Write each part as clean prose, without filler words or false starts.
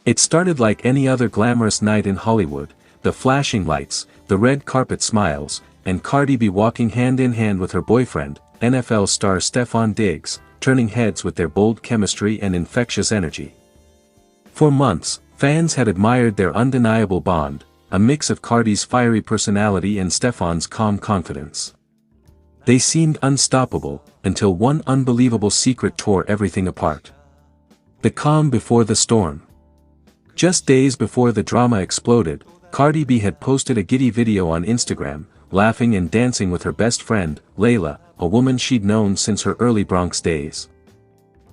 It started like any other glamorous night in Hollywood, the flashing lights, the red carpet smiles, and Cardi B walking hand in hand with her boyfriend, NFL star Stefon Diggs, turning heads with their bold chemistry and infectious energy. For months, fans had admired their undeniable bond, a mix of Cardi's fiery personality and Stefon's calm confidence. They seemed unstoppable, until one unbelievable secret tore everything apart. The calm before the storm. Just days before the drama exploded, Cardi B had posted a giddy video on Instagram, laughing and dancing with her best friend, Layla, a woman she'd known since her early Bronx days.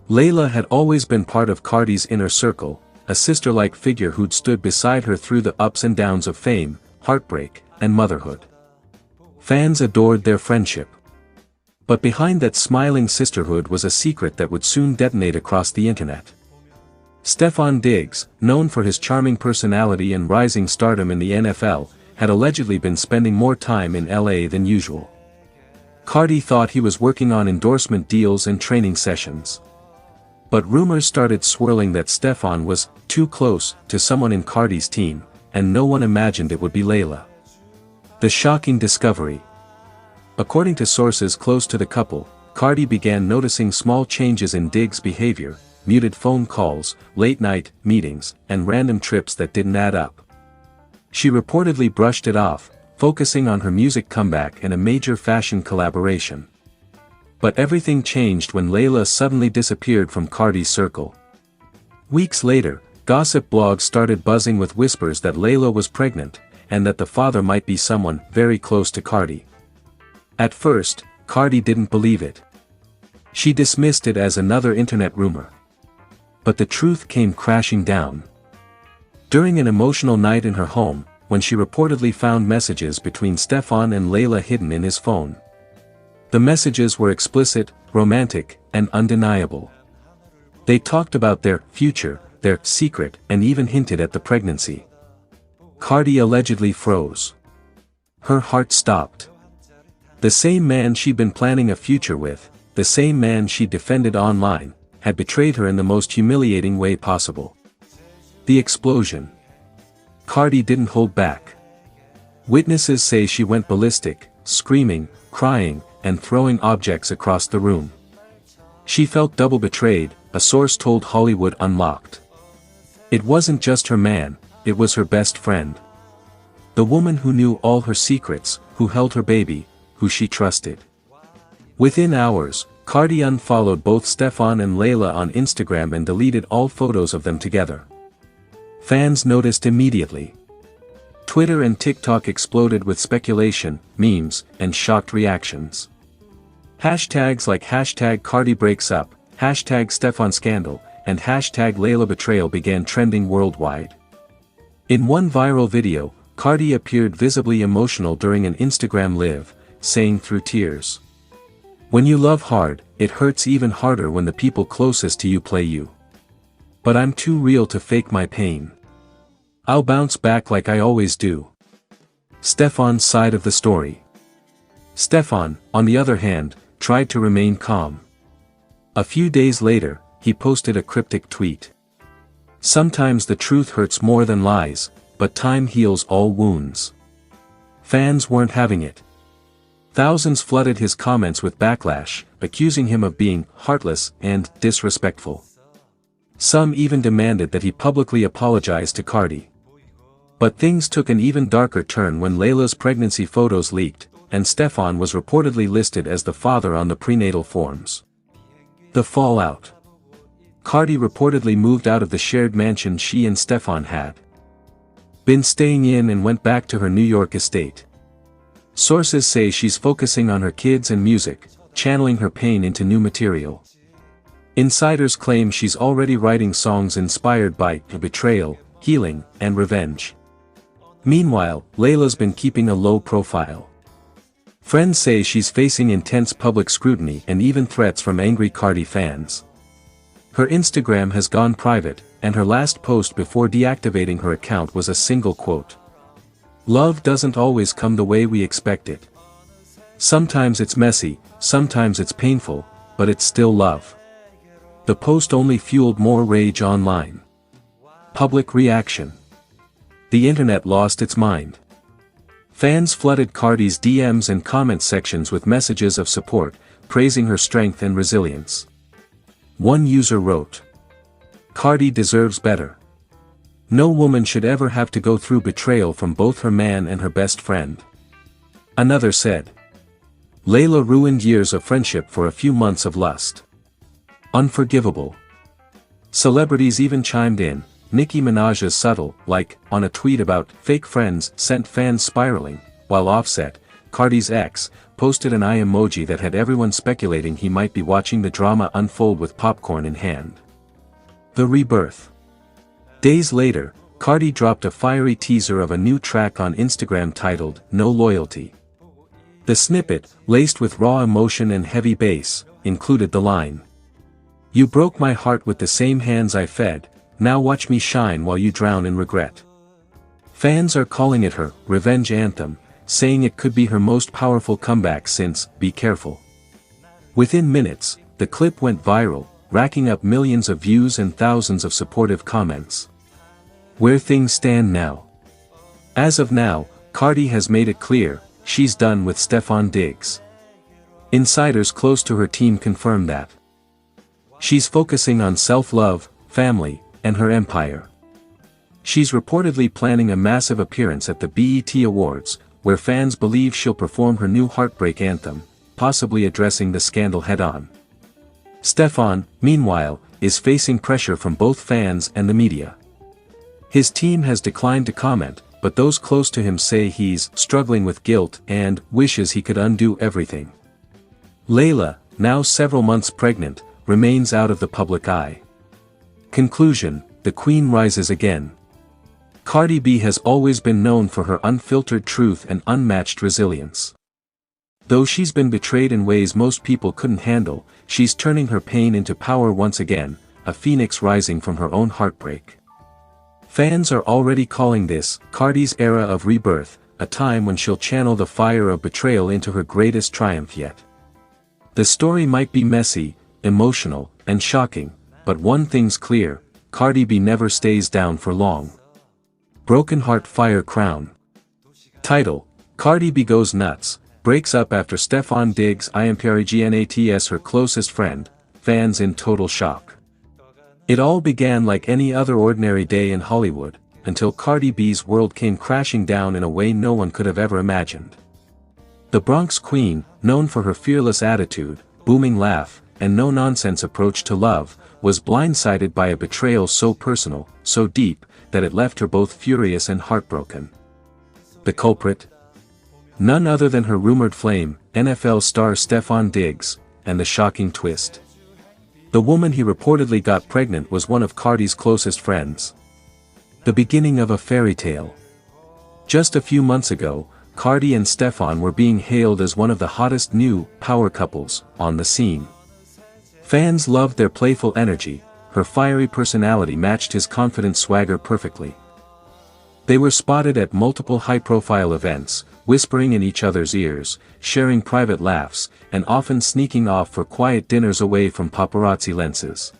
Layla had always been part of Cardi's inner circle, a sister-like figure who'd stood beside her through the ups and downs of fame, heartbreak, and motherhood. Fans adored their friendship. But behind that smiling sisterhood was a secret that would soon detonate across the internet. Stefon Diggs, known for his charming personality and rising stardom in the NFL, had allegedly been spending more time in LA than usual. Cardi thought he was working on endorsement deals and training sessions. But rumors started swirling that Stefon was too close to someone in Cardi's team, and no one imagined it would be Layla. The shocking discovery. According to sources close to the couple, Cardi began noticing small changes in Diggs' behavior, muted phone calls, late-night meetings, and random trips that didn't add up. She reportedly brushed it off, focusing on her music comeback and a major fashion collaboration. But everything changed when Layla suddenly disappeared from Cardi's circle. Weeks later, gossip blogs started buzzing with whispers that Layla was pregnant, and that the father might be someone very close to Cardi. At first, Cardi didn't believe it. She dismissed it as another internet rumor. But the truth came crashing down. During an emotional night in her home, when she reportedly found messages between Stefon and Layla hidden in his phone. The messages were explicit, romantic, and undeniable. They talked about their future, their secret, and even hinted at the pregnancy. Cardi allegedly froze. Her heart stopped. The same man she'd been planning a future with, the same man she defended online, had betrayed her in the most humiliating way possible. The explosion. Cardi didn't hold back. Witnesses say she went ballistic, screaming, crying, and throwing objects across the room. She felt double betrayed, a source told Hollywood Unlocked. It wasn't just her man, it was her best friend. The woman who knew all her secrets, who held her baby, who she trusted. Within hours, Cardi unfollowed both Stefon and Layla on Instagram and deleted all photos of them together. Fans noticed immediately. Twitter and TikTok exploded with speculation, memes, and shocked reactions. Hashtags like #CardiBreaksUp, #StefonScandal, and #LaylaBetrayal began trending worldwide. In one viral video, Cardi appeared visibly emotional during an Instagram live, saying through tears, "When you love hard, it hurts even harder when the people closest to you play you. But I'm too real to fake my pain. I'll bounce back like I always do." Stefon's side of the story. Stefon, on the other hand, tried to remain calm. A few days later, he posted a cryptic tweet. "Sometimes the truth hurts more than lies, but time heals all wounds." Fans weren't having it. Thousands flooded his comments with backlash, accusing him of being heartless and disrespectful. Some even demanded that he publicly apologize to Cardi. But things took an even darker turn when Layla's pregnancy photos leaked, and Stefon was reportedly listed as the father on the prenatal forms. The fallout. Cardi reportedly moved out of the shared mansion she and Stefon had been staying in and went back to her New York estate. Sources say she's focusing on her kids and music, channeling her pain into new material. Insiders claim she's already writing songs inspired by betrayal, healing, and revenge. Meanwhile, Layla's been keeping a low profile. Friends say she's facing intense public scrutiny and even threats from angry Cardi fans. Her Instagram has gone private, and her last post before deactivating her account was a single quote. "Love doesn't always come the way we expect it. Sometimes it's messy, sometimes it's painful, but it's still love." The post only fueled more rage online. Public reaction. The internet lost its mind. Fans flooded Cardi's DMs and comment sections with messages of support, praising her strength and resilience. One user wrote, "Cardi deserves better. No woman should ever have to go through betrayal from both her man and her best friend." Another said, "Layla ruined years of friendship for a few months of lust. Unforgivable." Celebrities even chimed in. Nicki Minaj's subtle like on a tweet about fake friends sent fans spiraling, while Offset, Cardi's ex, posted an eye emoji that had everyone speculating he might be watching the drama unfold with popcorn in hand. The rebirth. Days later, Cardi dropped a fiery teaser of a new track on Instagram titled "No Loyalty." The snippet, laced with raw emotion and heavy bass, included the line, "You broke my heart with the same hands I fed, now watch me shine while you drown in regret." Fans are calling it her revenge anthem, saying it could be her most powerful comeback since Be Careful. Within minutes, the clip went viral, racking up millions of views and thousands of supportive comments. Where things stand now. As of now, Cardi has made it clear, she's done with Stefon Diggs. Insiders close to her team confirm that she's focusing on self-love, family, and her empire. She's reportedly planning a massive appearance at the BET Awards, where fans believe she'll perform her new heartbreak anthem, possibly addressing the scandal head-on. Stefon, meanwhile, is facing pressure from both fans and the media. His team has declined to comment, but those close to him say he's struggling with guilt and wishes he could undo everything. Layla, now several months pregnant, remains out of the public eye. Conclusion: the Queen rises again. Cardi B has always been known for her unfiltered truth and unmatched resilience. Though she's been betrayed in ways most people couldn't handle, she's turning her pain into power once again, a phoenix rising from her own heartbreak. Fans are already calling this Cardi's era of rebirth, a time when she'll channel the fire of betrayal into her greatest triumph yet. The story might be messy, emotional, and shocking, but one thing's clear: Cardi B never stays down for long. Broken Heart Fire Crown. Title: Cardi B goes nuts, breaks up after Stefon Diggs IMPREGNATES her closest friend, fans in total shock. It all began like any other ordinary day in Hollywood, until Cardi B's world came crashing down in a way no one could have ever imagined. The Bronx Queen, known for her fearless attitude, booming laugh, and no-nonsense approach to love, was blindsided by a betrayal so personal, so deep, that it left her both furious and heartbroken. The culprit? None other than her rumored flame, NFL star Stefon Diggs, and the shocking twist: the woman he reportedly got pregnant was one of Cardi's closest friends. The beginning of a fairy tale. Just a few months ago, Cardi and Stefon were being hailed as one of the hottest new power couples on the scene. Fans loved their playful energy, her fiery personality matched his confident swagger perfectly. They were spotted at multiple high-profile events, whispering in each other's ears, sharing private laughs, and often sneaking off for quiet dinners away from paparazzi lenses.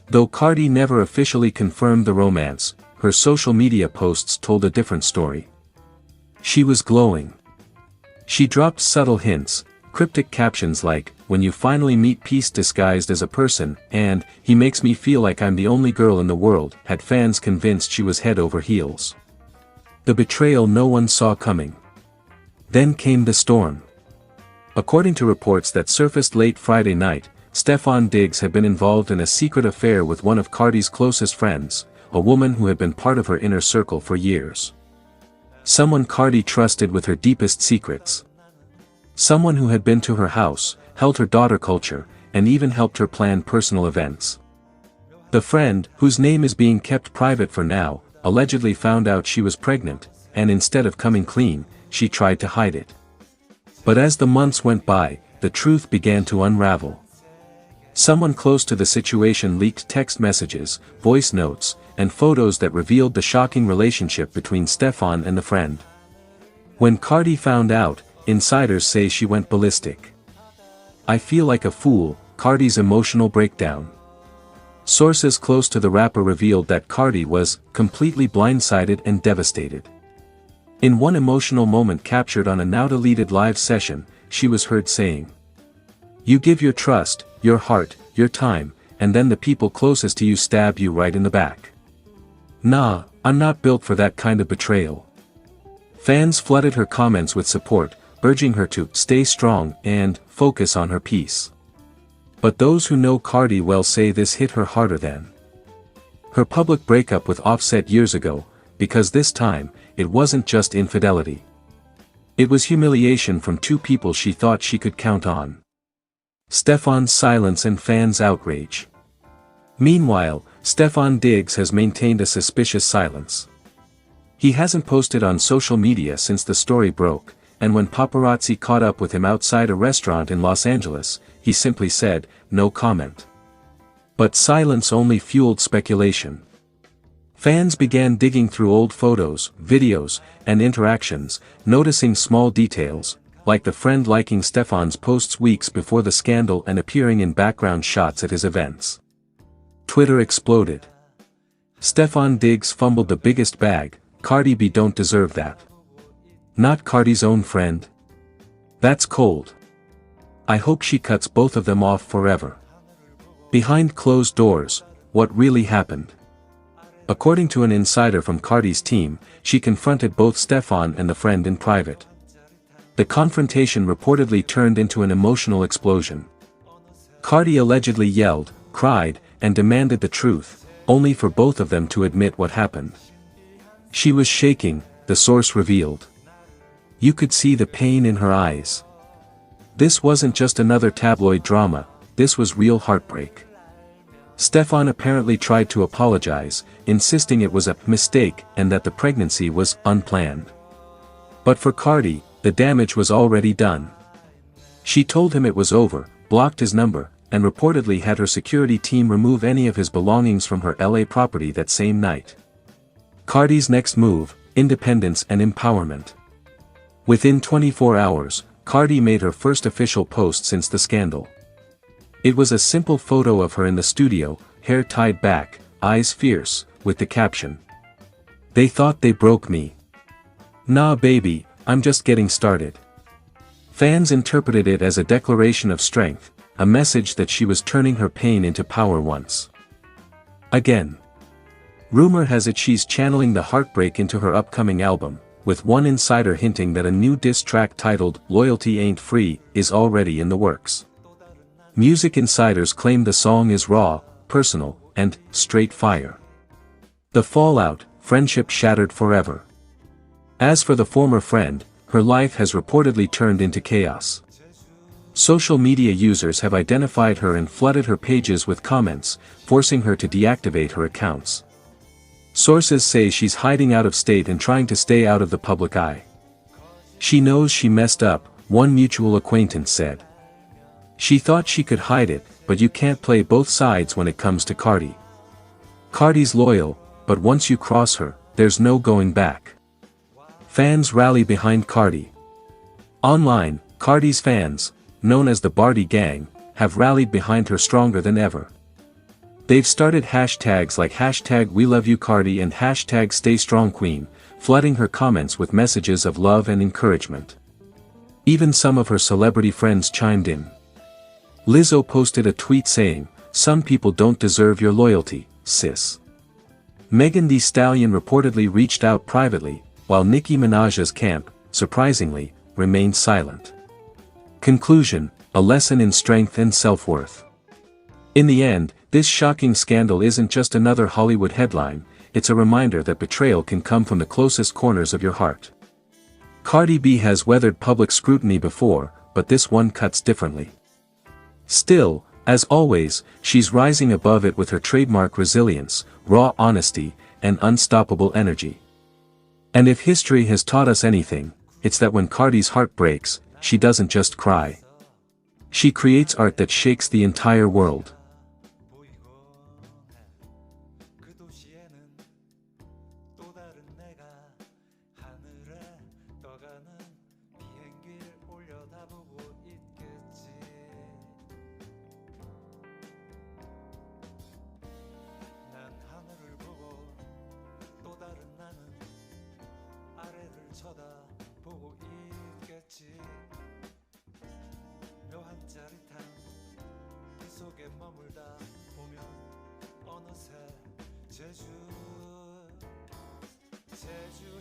Though Cardi never officially confirmed the romance, her social media posts told a different story. She was glowing. She dropped subtle hints, cryptic captions like, "When you finally meet peace disguised as a person," and "He makes me feel like I'm the only girl in the world," had fans convinced she was head over heels. The betrayal no one saw coming. Then came the storm. According to reports that surfaced late Friday night, Stefon Diggs had been involved in a secret affair with one of Cardi's closest friends, a woman who had been part of her inner circle for years. Someone Cardi trusted with her deepest secrets. Someone who had been to her house, held her daughter culture, and even helped her plan personal events. The friend, whose name is being kept private for now, allegedly found out she was pregnant, and instead of coming clean, she tried to hide it. But as the months went by, the truth began to unravel. Someone close to the situation leaked text messages, voice notes, and photos that revealed the shocking relationship between Stefon and the friend. When Cardi found out, insiders say she went ballistic. "I feel like a fool," Cardi's emotional breakdown. Sources close to the rapper revealed that Cardi was completely blindsided and devastated. In one emotional moment captured on a now-deleted live session, she was heard saying, "You give your trust, your heart, your time, and then the people closest to you stab you right in the back. Nah, I'm not built for that kind of betrayal." Fans flooded her comments with support, urging her to stay strong and focus on her peace. But those who know Cardi well say this hit her harder than her public breakup with Offset years ago, because this time, it wasn't just infidelity. It was humiliation from two people she thought she could count on. Stefan's silence and fans' outrage. Meanwhile, Stefan Diggs has maintained a suspicious silence. He hasn't posted on social media since the story broke, and when paparazzi caught up with him outside a restaurant in Los Angeles, he simply said, "No comment." But silence only fueled speculation. Fans began digging through old photos, videos, and interactions, noticing small details, like the friend liking Stefan's posts weeks before the scandal and appearing in background shots at his events. Twitter exploded. Stefan Diggs fumbled the biggest bag, Cardi B don't deserve that. Not Cardi's own friend? That's cold. I hope she cuts both of them off forever. Behind closed doors, what really happened? According to an insider from Cardi's team, she confronted both Stefan and the friend in private. The confrontation reportedly turned into an emotional explosion. Cardi allegedly yelled, cried, and demanded the truth, only for both of them to admit what happened. She was shaking, the source revealed. You could see the pain in her eyes. This wasn't just another tabloid drama, this was real heartbreak. Stefan apparently tried to apologize, insisting it was a mistake and that the pregnancy was unplanned. But for Cardi, the damage was already done. She told him it was over, blocked his number, and reportedly had her security team remove any of his belongings from her LA property that same night. Cardi's next move, independence and empowerment. Within 24 hours, Cardi made her first official post since the scandal. It was a simple photo of her in the studio, hair tied back, eyes fierce, with the caption, "They thought they broke me. Nah baby, I'm just getting started." Fans interpreted it as a declaration of strength, a message that she was turning her pain into power once again. Rumor has it she's channeling the heartbreak into her upcoming album, with one insider hinting that a new diss track titled "Loyalty Ain't Free" is already in the works. Music insiders claim the song is raw, personal, and straight fire. The fallout, friendship shattered forever. As for the former friend, her life has reportedly turned into chaos. Social media users have identified her and flooded her pages with comments, forcing her to deactivate her accounts. Sources say she's hiding out of state and trying to stay out of the public eye. She knows she messed up, one mutual acquaintance said. She thought she could hide it, but you can't play both sides when it comes to Cardi. Cardi's loyal, but once you cross her, there's no going back. Fans rally behind Cardi. Online, Cardi's fans, known as the Bardi Gang, have rallied behind her stronger than ever. They've started hashtags like #WeLoveYouCardi and #StayStrongQueen, flooding her comments with messages of love and encouragement. Even some of her celebrity friends chimed in. Lizzo posted a tweet saying, "Some people don't deserve your loyalty, sis." Megan Thee Stallion reportedly reached out privately, while Nicki Minaj's camp, surprisingly, remained silent. Conclusion, a lesson in strength and self-worth. In the end, this shocking scandal isn't just another Hollywood headline, it's a reminder that betrayal can come from the closest corners of your heart. Cardi B has weathered public scrutiny before, but this one cuts differently. Still, as always, she's rising above it with her trademark resilience, raw honesty, and unstoppable energy. And if history has taught us anything, it's that when Cardi's heart breaks, she doesn't just cry. She creates art that shakes the entire world. 쳐다보고 있겠지. 묘한 짜릿함 그 속에 머물다 보면 어느새 제주